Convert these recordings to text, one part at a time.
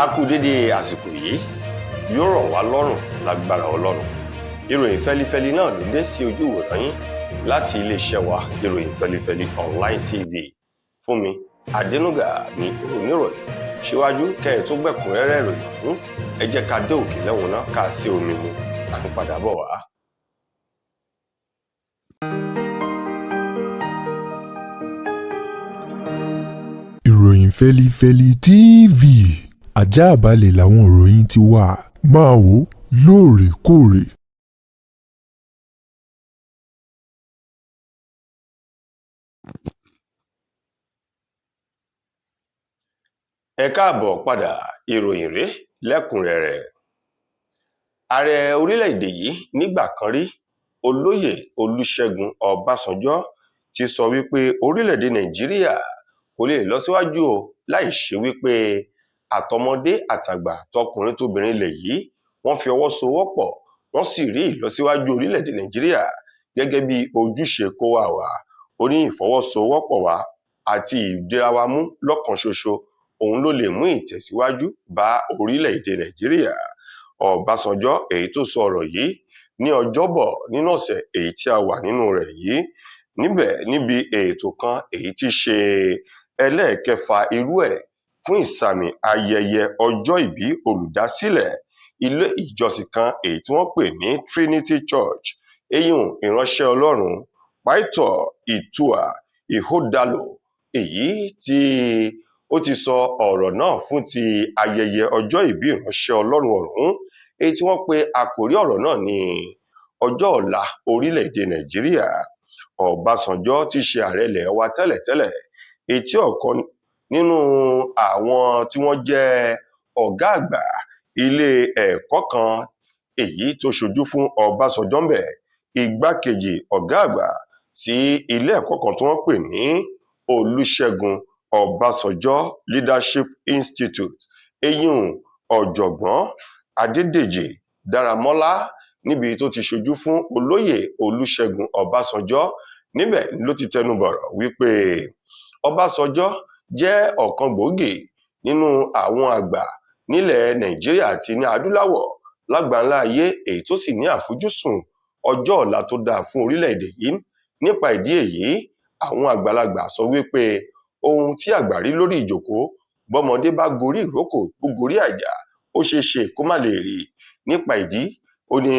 A kú dédé àsìkò yìí, yóò rọ̀ wá lọ́rùn lágbára Ọlọ́run. Ìròyìn fẹ́lifẹ́li náà ló dé sí ojú ìwòran yín láti iléeṣẹ́ wa ìròyìn fẹ́lifẹ́li online TV. Fúnmi Adénúgà ni oníròyìn. Síwájú kẹ́ ẹ tó gbẹ̀kúnrẹ́rẹ́ ìròyìn ọ̀hún, ẹ jẹ́ ká dé òkè lẹ́wọ̀n náà ká sí omi mu, à ń padà bọ̀ wá. Ìròyìn fẹ́lifẹ́li TV, àjààbálẹ̀ làwọn ìròyìn ti wà, máa wò lóòrèkóòrè. Ẹ káàbọ̀ padà, ìròyìn rèé lẹ́kùnrẹ́rẹ́. Ààrẹ orílẹ̀-èdè yìí nígbà kan rí, Olóyè Olúṣẹ́gun Ọbásanjọ́ ti sọ wípé orílẹ̀-èdè Nàìjíríà kò lè lọ síwájú o láì ṣe wípé àtọmọdé àtàgbà tọkùnrin tóbìnrin ilẹ̀ yìí wọ́n fi ọwọ́ sowọ́pọ̀, wọ́n sì rí ìlọsíwájú orílẹ̀-èdè Nàìjíríà gẹ́gẹ́ bí ojúṣe kó wà wá. Ó ní ìfọwọ́sowọ́pọ̀ wa àti ìdírawa mú lọ́kàn ṣoṣo, òun ló lè mú ìtẹ̀síwájú bá orílẹ̀-èdè Nàìjíríà. Ọbásanjọ́ èyí tó sọ ọ̀rọ̀ yìí ní Ọjọ́bọ̀ nínú ọ̀sẹ̀ èyí tí a wà nínú rẹ̀ yìí níbi ètò kan èyí tí ṣe ẹlẹ́ẹ̀kẹfà irú ẹ̀ fún ìsàmì ayẹyẹ ọjọ́ ìbí olùdásílẹ̀ ilé ìjọsìn kan èyí tí wọ́n pè ní Trinity Church, eyín ìránṣẹ́ Ọlọ́run Pásítọ̀ Ìtùà Ìhódàlò, èyí tí ó ti sọ ọ̀rọ̀ náà fún ti ayẹyẹ ọjọ́ ìbí ìránṣẹ́ Ọlọ́run ọ̀hún, èyí tí wọ́n pe àkórí ọ̀rọ̀ náà ní ọjọ́ ọ̀la orílẹ̀-èdè Nàìjíríà. Ọbásanjọ́ ti ṣe ààrẹ ilẹ̀ wa tẹ́lẹ̀tẹ́lẹ̀, èyí tí ọ̀kan nínú àwọn tí wọ́n jẹ́ ọ̀gá àgbà ilé ẹ̀kọ́ kan èyí tó ṣojú fún Ọbásanjọ́ ń bẹ̀, igbákejì ọ̀gá àgbà sí ilé ẹ̀kọ́ kan tí wọ́n pè ní Olúṣẹ́gun Ọbásanjọ́ Leadership Institute, eyín ọ̀jọ̀gbọ́n Adédèjì Dáramọ́lá, níbi tó ti ṣojú fún Olóyè Olúṣẹ́gun Ọbásanjọ́. Níbẹ̀ ló ti tẹnubọ̀rọ̀ wípé Ọbásanjọ́ jẹ́ ọ̀kan gbòógì nínú àwọn àgbà nílẹ̀ Nàìjíríà àti ní adúláwọ̀ lágbàńlá ayé, èyí tó sì ní àfojúsùn ọjọ́ ọ̀la tó dáa fún orílẹ̀-èdè yìí. Nípa ìdí èyí, àwọn àgbàlagbà sọ wípé ohun tí àgbà rí lórí ìjókòó, bọ́mọdé bá gorí ìrókò ó gorí àjà, ó ṣeé ṣe kó má lè rí. Nípa ìdí, ó ní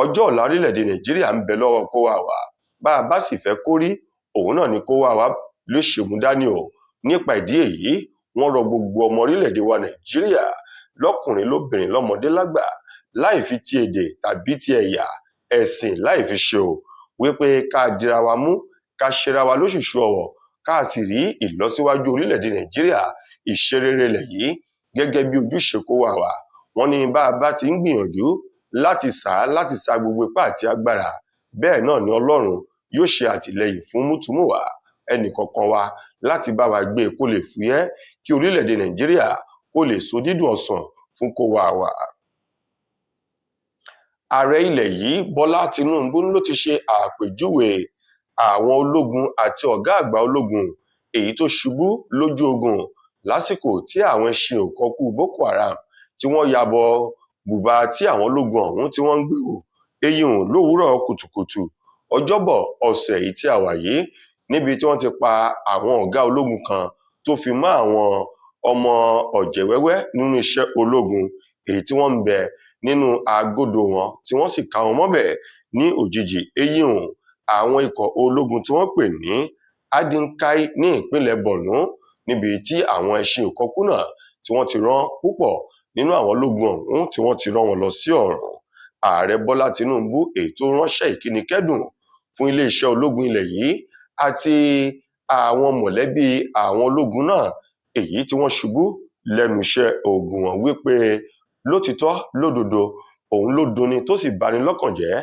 ọjọ́ ọ̀la orílẹ̀-èdè Nàìjíríà ń bẹ lọ́wọ́ kó wà wá, bá a bá sì fẹ́ kó rí, òun náà ni kó wà wá ló ṣe mú dání o. Nípa ìdí èyí, wọ́n rọ gbogbo ọmọ orílẹ̀-èdè wa Nàìjíríà lọ́kùnrin lóbìnrin lọ́mọdé lágbà, láì fi ti èdè tàbí ti ẹ̀yà ẹ̀sìn láì fi ṣe o, wípé ká dira wa mú, ká ṣera wa lóṣùṣù ọwọ̀, ká sì rí ìlọsíwájú orílẹ̀-èdè Nàìjíríà, ìṣerere ilẹ̀ yìí gẹ́gẹ́ bí ojúṣe kó wà wá. Wọ́n ní bá a bá ti ń gbìyànjú láti sa gbogbo ipá àti agbára, bẹ́ẹ̀ náà ni Ọlọ́run yóò ṣe àtìlẹ́yìn fún mútùmúwà ẹnìkọ̀ọ̀kan wa láti bá wa gbé kó lè fúyẹ́, kí orílẹ̀-èdè Nàìjíríà kó lè so dídùn ọsàn fún kó wà wá. Ààrẹ ilẹ̀ yìí Bọ́lá Tinubu ló ti ṣe àpèjúwe àwọn ológun àti ọ̀gá àgbà ológun èyí tó ṣubú lójú ogun lásìkò tí àwọn ẹṣin òkọ̀kù Boko Haram tí wọ́n ya bọ bùbá tí àwọn ológun ọ̀hún tí wọ́n ń gbèrò, eyín lówùúrọ̀ kùtùkùtù Ọjọ́bọ̀ ọ̀sẹ̀ èyí tí a wà yìí, níbi tí wọ́n ti pa àwọn ọ̀gá ológun kan tó fi mọ́ àwọn ọmọ ọ̀jẹ̀wẹ́wẹ́ nínú iṣẹ́ ológun èyí tí wọ́n ń bẹ nínú agodo wọn tí wọ́n sì ká wọn mọ́bẹ̀ ní òjijì. Eyín àwọn ikọ̀ ológun tí wọ́n pè ní Adinkai ní ìpínlẹ̀ Borno, níbi tí àwọn ẹṣin òkọ̀kù náà tí wọ́n ti rán púpọ̀ nínú àwọn ológun ọ̀hún tí wọ́n ti rán wọn lọ sí ọ̀run. Ààrẹ Bọ́lá Tinubu èyí tó ránṣẹ́ ìkíni kẹ́dùn fún iléeṣẹ́ ológun ilẹ̀ yìí àti àwọn mọ̀lẹ́bí àwọn ológun náà èyí tí wọ́n ṣubú lẹ́nu iṣẹ́ ogun wọn, wípé lótìtọ́ lódodo òun ló dunni tó sì bani lọ́kàn jẹ́,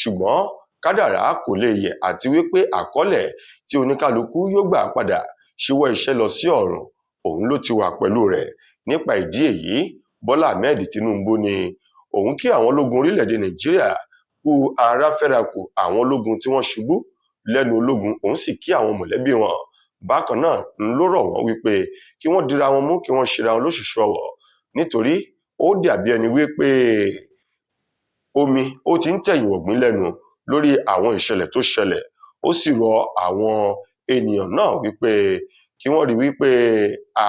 ṣùgbọ́n kádàrá kò lè yẹ̀, àti wípé àkọọ́lẹ̀ tí oníkálukú yóò gbà padà ṣíwọ́ iṣẹ́ lọ sí ọ̀run, òun ló ti wà pẹ̀lú rẹ̀. Nípa ìdí èyí, Bọ́lá Ahmed Tinubu ni òun kí àwọn ológun orílẹ̀-èdè Nàìjíríà kú ara fẹ́ra kù àwọn ológun tí wọ́n ṣubú lẹ́nu ológun, òun sì kí àwọn mọ̀lẹ́bí wọn. Bákan náà ló rọ̀ wọ́n wípé kí wọ́n dira wọn mú, kí wọ́n ṣera wọn lóṣùṣù ọwọ̀, nítorí ó dàbí ẹni wípé omi ó ti ń tẹ̀yìn wọ̀gbìn lẹ́nu lórí àwọn ìṣẹ̀lẹ̀ tó ṣẹlẹ̀. Ó sì rọ àwọn ènìyàn náà wípé kí wọ́n rí wípé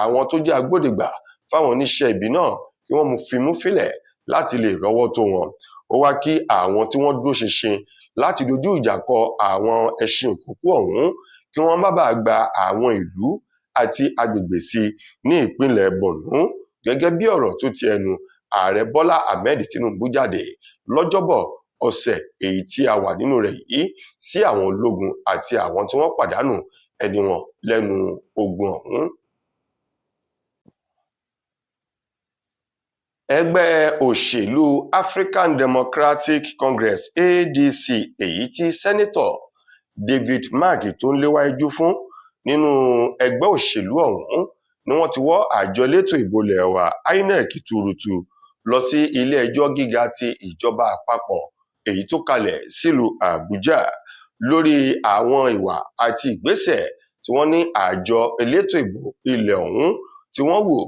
àwọn tó jẹ́ agbódegbà fáwọn oníṣẹ́ ibi náà kí wọ́n mú fimú fílẹ̀ láti lè rọ́wọ́ tó wọn. Ó wá kí àwọn tí wọ́n dúró ṣinṣin láti dojú ìjà kọ àwọn ẹṣin òkùnkùn ọ̀hún kí wọ́n má bàa gba àwọn ìlú àti agbègbè sí ní ìpínlẹ̀ Borno, gẹ́gẹ́ bí ọ̀rọ̀ tó ti ẹnu ààrẹ Bọ́lá Ahmed Tinubu jáde lọ́jọ́bọ̀ ọ̀sẹ̀ èyí tí a wà nínú rẹ̀ yìí sí àwọn ológun àti àwọn tí wọ́n pàdánù ẹni wọn lẹ́nu ogun ọ̀hún. Ẹgbẹ́ òṣèlú African Democratic Congress (ADC) èyí tí sẹ́nítọ̀ David Mark tó ń léwájú fún nínú ẹgbẹ́ òṣèlú ọ̀hún ni wọ́n ti wọ́ àjọ elétò ìbò ilẹ̀ wa INEC tuurutu lọ sí ilé-ẹjọ́ gíga ti ìjọba àpapọ̀ èyí tó kalẹ̀ sílùú Àbújá lórí àwọn ìwà àti ìgbésẹ̀ tí wọ́n ní àjọ elétò ìbò ilẹ̀ ọ̀hún tí wọ́n wò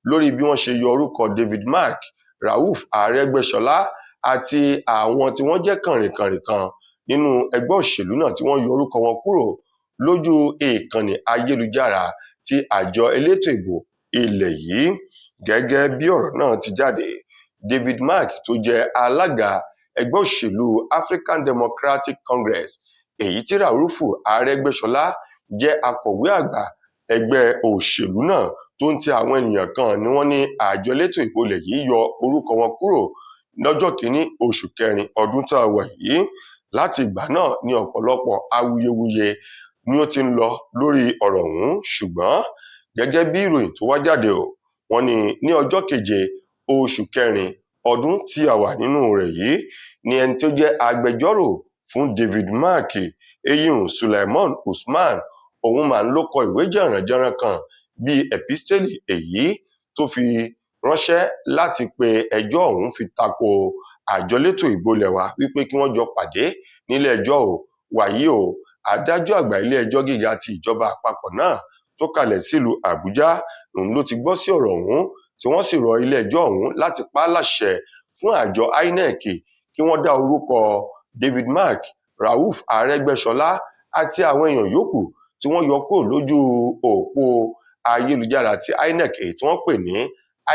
lórí bí wọ́n ṣe yọ orúkọ David Mark, Rauf Arẹ́gbẹ́ṣọlá àti àwọn tí wọ́n jẹ́ kànrìnkànrìn kan nínú ẹgbẹ́ òṣèlú náà tí wọ́n yọ orúkọ wọn kúrò lójú ìkànnì ayélujára ti àjọ elétò ìbò ilẹ̀ yìí. Gẹ́gẹ́ bí ọ̀rọ̀ náà ti jáde, David Mark tó jẹ́ alága ẹgbẹ́ òṣèlú African Democratic Congress èyí tí Rauf Arẹ́gbẹ́ṣọlá jẹ́ akọ̀wé àgbà ẹgbẹ́ òṣèlú náà tó ń ti àwọn ènìyàn kan ni wọ́n ní àjọ elétò ìbò ilẹ̀ yìí yọ orúkọ wọn kúrò lọ́jọ́ kìíní oṣù kẹrin ọdún tá a wà yìí. Láti ìgbà náà ni ọ̀pọ̀lọpọ̀ awuyewuye ni ó ti ń lọ lórí ọ̀rọ̀ ọ̀hún, ṣùgbọ́n gẹ́gẹ́ bí ìròyìn tó wá jáde wọ́n ní ọjọ́ keje oṣù kẹrin ọdún tí a wà nínú rẹ̀ yìí ni ẹni tó jẹ́ agbẹjọ́rò fún David Mark eyín Suleiman Usman òun máa ń ló kọ ìwé jẹ̀rànjẹ̀ràn kan bíi ẹ̀písítélì èyí tó fi ránṣẹ́ láti pe ẹjọ́ ọ̀hún fi tako àjọ elétò ìbò ilẹ̀ wa wípé kí wọ́n jọ pàdé nílé ẹjọ́ wàyí adájọ́ àgbà ilé ẹjọ́ gíga ti ìjọba àpapọ̀ náà tó kalẹ̀ sílùú Àbújá òun ló ti gbọ́ sí ọ̀rọ̀ ọ̀hún tí wọ́n sì rọ ilé ẹjọ́ ọ̀hún láti pa á láṣẹ fún àjọ INEC kí wọ́n dá orúkọ David Mark, Rauf Arẹ́gbẹ́ṣọlá àti àwọn èèyàn yòókù tí wọ́n yọ kúrò lójú òpó ayélujára ti INEC èyí tí wọ́n pè ní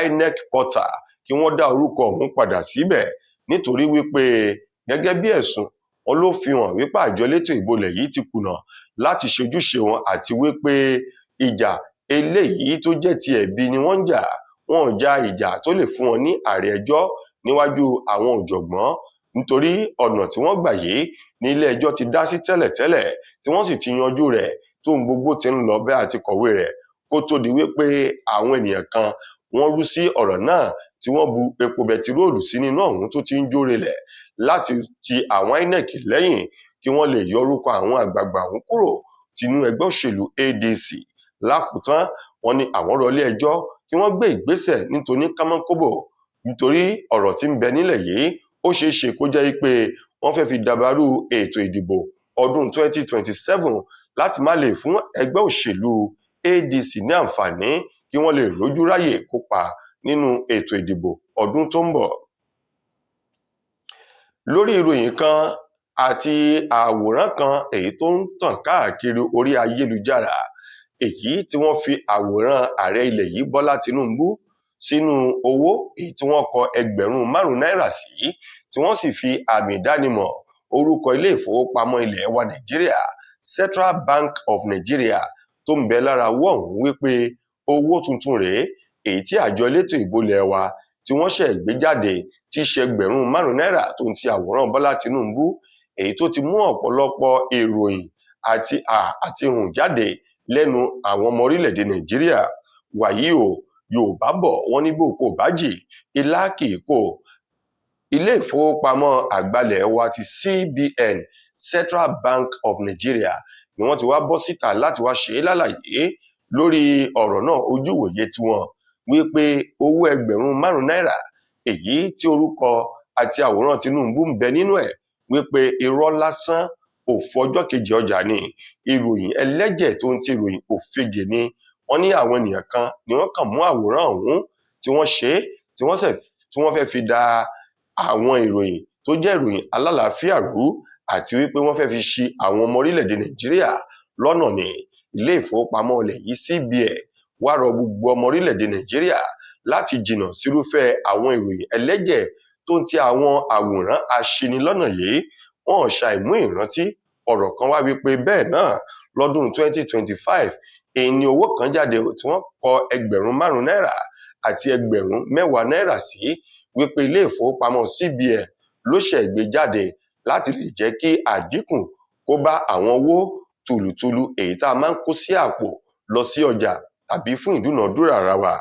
INEC portal kí wọ́n dá orúkọ ọ̀hún padà síbẹ̀, nítorí wípé gẹ́gẹ́ bí ẹ̀sùn wọn ló fi hàn wípé àjọ elétò ìbò ilẹ̀ yìí ti kùnà láti ṣojúṣe wọn àti wípé ìjà eléyìí tó jẹ́ ti ẹ̀bi ni wọ́n ń jà. Wọn ò ja ìjà tó lè fún wọn ní àrẹ ẹjọ́ níwájú àwọn ọ̀jọ̀gbọ́n, nítorí ọ̀nà tí wọ́n gbà yìí ní ilé ẹjọ́ ti dá sí tẹ́lẹ̀tẹ́lẹ̀ tí wọ́n sì ti yanjú rẹ̀ tó ń gbogbo ti ń lọ bẹ́ẹ̀ àti kọ̀wé rẹ̀ kó tó di wípé àwọn ènìyàn kan wọ́n rú sí ọ̀rọ̀ náà tí wọ́n bu epo bẹtiróòlù sí nínú ọ̀hún tó ti ń jó relẹ̀ láti ti àwọn INEC lẹ́yìn kí wọ́n lè yọ orúkọ àwọn àgbààgbà ọ̀hún kúrò tinú ẹgbẹ́ òṣèlú ADC. Lákòótán wọ́n ní àwọn rọ ilé ẹjọ́ kí wọ́n gbé ìgbésẹ̀ nítorí kámọ́kóbò, nítorí ọ̀rọ̀ tí ń bẹ nílẹ̀ yìí ó ṣeé ṣe kó jẹ́ pé wọ́n fẹ́ fi dàbàrú ètò ìdìbò ọdún 2027 láti má lè fún ẹgbẹ́ òṣèlú ADC ní àǹfààní kí wọ́n lè rójú ráyè kópa nínú ètò ìdìbò ọdún tó ń bọ̀. Lórí ìròyìn kan àti àwòrán kan èyí tó ń tàn káàkiri orí ayélujára èyí tí wọ́n fi àwòrán ààrẹ ilẹ̀ yìí Bọ́lá Tinubu sínú owó èyí tí wọ́n kọ ẹgbẹ̀rún 5 náírà sí tí wọ́n sì fi àmì ìdánimọ̀ orúkọ ilé ìfowópamọ́ ilẹ̀ wa Nàìjíríà Central Bank of Nigeria tó ń bẹ lára owó ọ̀hún wípé owó tuntun rèé èyí tí àjọ elétò ìbò ilẹ̀ wa tí wọ́n ṣẹ̀ gbé jáde tí í ṣe ẹgbẹ̀rún 5 náírà tó ń ti àwòrán Bọ́lá Tinubu èyí tó ti mú ọ̀pọ̀lọpọ̀ ìròyìn àti ohùn jáde lẹ́nu àwọn ọmọ orílẹ̀-èdè Nàìjíríà. Wàyí Yorùbá bọ̀ wọ́n ní bó kò bá jì ilá kì í kò. Ilé ìfowópamọ́ àgbàlẹ̀ wa ti CBN Central Bank of Nigeria ni wọ́n ti wá bọ́ síta láti wá ṣe lálàyé lórí ọ̀rọ̀ náà ojúwòye tiwọn wípé owó ẹgbẹ̀rún 5 náírà èyí tí orúkọ àti àwòrán Tinubu ń bẹ nínú ẹ̀ wípé irọ́ lásán òfò ọjọ́ kejì ọjà ni, ìròyìn ẹlẹ́jẹ̀ tó ń ti ìròyìn òfegè ni. Wọ́n ní àwọn ènìyàn kan ni wọ́n kàn mú àwòrán ọ̀hún tí wọ́n ṣe tí wọ́n fẹ́ fi da àwọn ìròyìn tó jẹ́ ìròyìn alálàáfíà rú àti wípé wọ́n fẹ́ fi ṣi àwọn ọmọ orílẹ̀-èdè Nàìjíríà lọ́nà ní ilé ìfowópamọ́ ilẹ̀ yìí CBN wá rọ gbogbo ọmọ orílẹ̀-èdè Nàìjíríà láti jìnnà sírúfẹ́ àwọn ìròyìn ẹlẹ́jẹ̀ tó ń ti àwọn àwòrán aṣinilọ́nà yìí. Wọ́n ṣàìmú ìrántí ọ̀rọ̀ kan wá wípé bẹ́ẹ̀ náà lọ́dún 2025 èyí owó kan jáde tí wọ́n kọ $5,000 àti $10,000 sí wípé ilé ìfowópamọ́ CBN ló ṣẹ̀ gbé jáde láti lè jẹ́ kí àdínkù kó bá àwọn owó tùlùtùlù èyí tá a máa ń kó sí àpò lọ sí ọjà tàbí fún ìdúnàádúrà ara wa.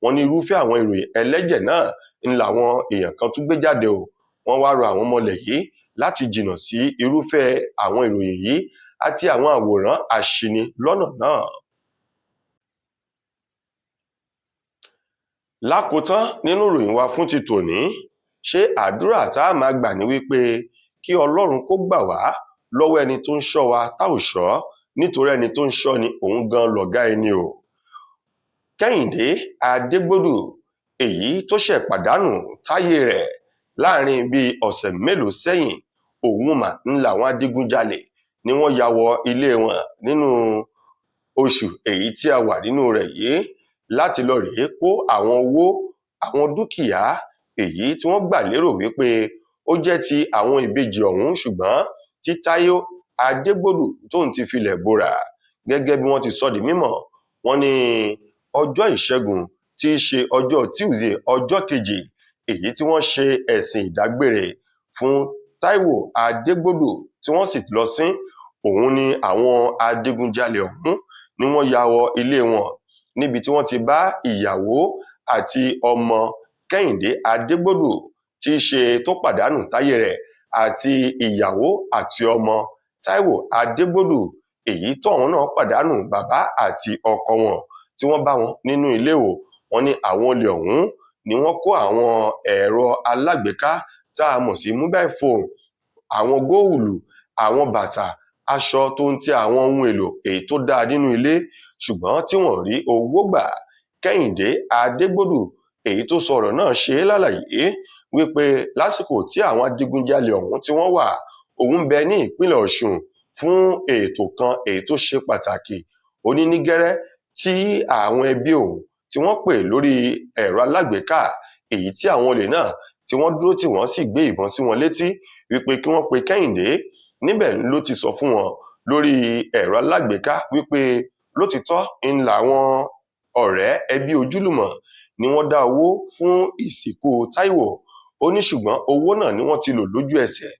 Wọ́n ní irúfẹ́ àwọn ìròyìn ẹlẹ́jẹ̀ náà ń làwọn èèyàn kan tún gbé jáde o. Wọ́n wá rọ àwọn ọmọ ilẹ̀ yìí láti jìnnà sí irúfẹ́ àwọn ìròyìn yìí àti àwọn àwòrán aṣinilọ́nà náà. Lákòótán nínú ìròyìn wa fún ti tòní, ṣé àdúrà tá a máa gbà ní wípé kí Ọlọ́run kó gbà wá lọ́wọ́ ẹni tó ń ṣọ́ wa tá ò ṣọ́, nítorí ẹni tó ń ṣọ́ ni òun gan lọ̀gá ẹni o. Kẹ́hìndé Adégbòdù èyí tó ṣẹ̀ pàdánù táyé rẹ̀ láàrin bíi ọ̀sẹ̀ mélòó sẹ́yìn, òun mà ń làwọn adigunjalè ni wọ́n ya wọ ilé wọn nínú oṣù èyí tí a wà nínú rẹ̀ yìí láti lọ rèé kó àwọn owó àwọn dúkìá èyí tí wọ́n gbà lérò wípé ó jẹ́ ti àwọn ìbejì ọ̀hún, ṣùgbọ́n tí Táyé Adégbòdù tóun ti filẹ̀ bora. Gẹ́gẹ́ bí wọ́n ti sọ di mímọ̀, wọ́n ní ọjọ́ ìṣẹ́gun tí í ṣe ọjọ́ Tuesday ọjọ́ kejì èyí tí wọ́n ṣe ẹ̀sìn ìdágbére fún Táíwò Adégbòdù tí wọ́n sì lọ sin, òun ni àwọn adigunjalè ọ̀hún ni wọ́n ya wọ ilé wọn níbi tí wọ́n ti bá ìyàwó àti ọmọ Kẹ́hìndé Adégbòdù tí í ṣe tó pàdánù táyé rẹ̀ àti ìyàwó àti ọmọ Táíwò Adégbòdù èyí tóun náà pàdánù bàbá àti ọkọ wọn tí wọ́n bá wọn nínú ilé o. Wọ́n ní àwọn olè ọ̀hún ni wọ́n kó àwọn ẹ̀rọ alágbèéká tá a mọ̀ sí mobile phone, àwọn góòlù, àwọn bàtà, aṣọ tó ń ti àwọn ohun èlò èyí tó dáa nínú ilé, ṣùgbọ́n tí wọ́n rí owó gbà. Kẹ́hìndé Adégbòdù èyí tó sọ̀rọ̀ náà ṣe lálàyé wípé lásìkò tí àwọn adigunjalè ọ̀hún tí wọ́n wà, òun bẹ ní ìpínlẹ̀ Ọ̀ṣun fún ètò kan èyí tó ṣe pàtàkì. Ó ní ní gẹ́rẹ́ tí àwọn ẹbí òun tí wọ́n pè lórí ẹ̀rọ alágbèéká èyí tí àwọn olè náà tí wọ́n dúró tí wọ́n sì gbé ìbọn sí wọn létí wípé kí wọ́n pe Kẹ́hìndé, níbẹ̀ ló ti sọ fún wọn lórí ẹ̀rọ alágbèéká wípé lótìtọ́ ń làwọn ọ̀rẹ́ ẹbí ojúlùmọ̀ ni wọ́n dá owó fún ìsìnkú Táíwò. Ó ní ṣùgbọ́n owó náà ni wọ́n ti lò lójú ẹsẹ̀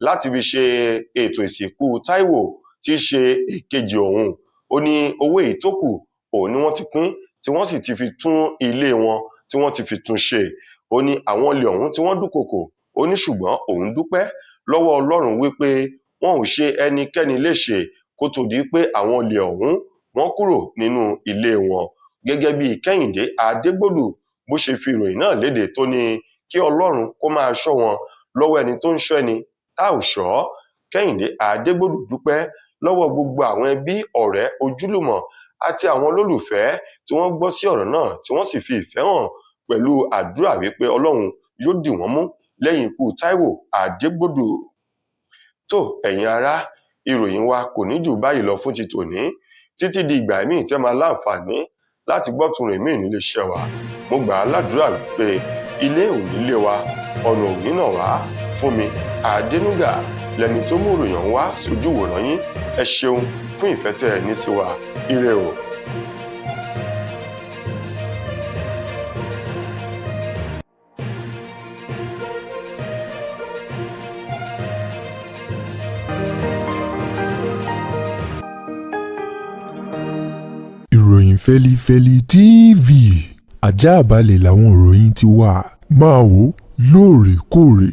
láti fi ṣe ètò ìsìnkú Táíwò tí í ṣe èkejì òun. Ó ní owó èyí tó kù òun ni wọ́n ti pín tí wọ́n sì ti fi tún ilé wọn tí wọ́n ti fi tún ṣe. Ó ní àwọn olè ọ̀hún tí wọ́n dúnkòokò, ó ní ṣùgbọ́n òun dúpẹ́ lọ́wọ́ Ọlọ́run wípé wọn ò ṣe ẹnikẹ́ni léṣe kó tó di pé àwọn olè ọ̀hún wọ́n kúrò nínú ilé wọn. Gẹ́gẹ́ bí Kẹ́hìndé Adégbòdù bó ṣe fi ìròyìn náà léde tó ní kí Ọlọ́run kó máa ṣọ́ wọn lọ́wọ́ ẹni tó ń ṣọ́ ẹni tá ò ṣọ́. Kẹ́hìndé Adégbòdù dúpẹ́ lọ́wọ́ gbogbo àwọn ẹbí, ọ̀rẹ́, ojúlùmọ̀ àti àwọn olólùfẹ́ tí wọ́n gbọ́ sí ọ̀rọ̀ náà tí wọ́n sì fi ìfẹ́ hàn pẹ̀lú àdúrà wípé Ọlọ́run yóò dì wọ́n mú lẹ́yìn ikú Táíwò Adégbòdù. Tó ẹ̀yin ará, ìròyìn wa kò ní jù báyìí lọ fún ti tòní. Títí di ìgbà míì tẹ́ máa láǹfààní láti gbọ́ tún rìn míì nílé iṣẹ́ wa. Mo gbà á ládùúrà wípé ilé ò ní lé wa, ọ̀nà ò ní nà wá. Fúnmi Adénúgà lẹni tó mú ìròyìn wá sójú wòran yín. Ẹ ṣeun fún ìfẹ́ tẹ́ ẹ ní sí wa. Ire o. Ìròyìn Fẹ́lifẹ́li TV àjààbálẹ̀ làwọn ìròyìn ti wà, máa wò lóòrèkóòrè.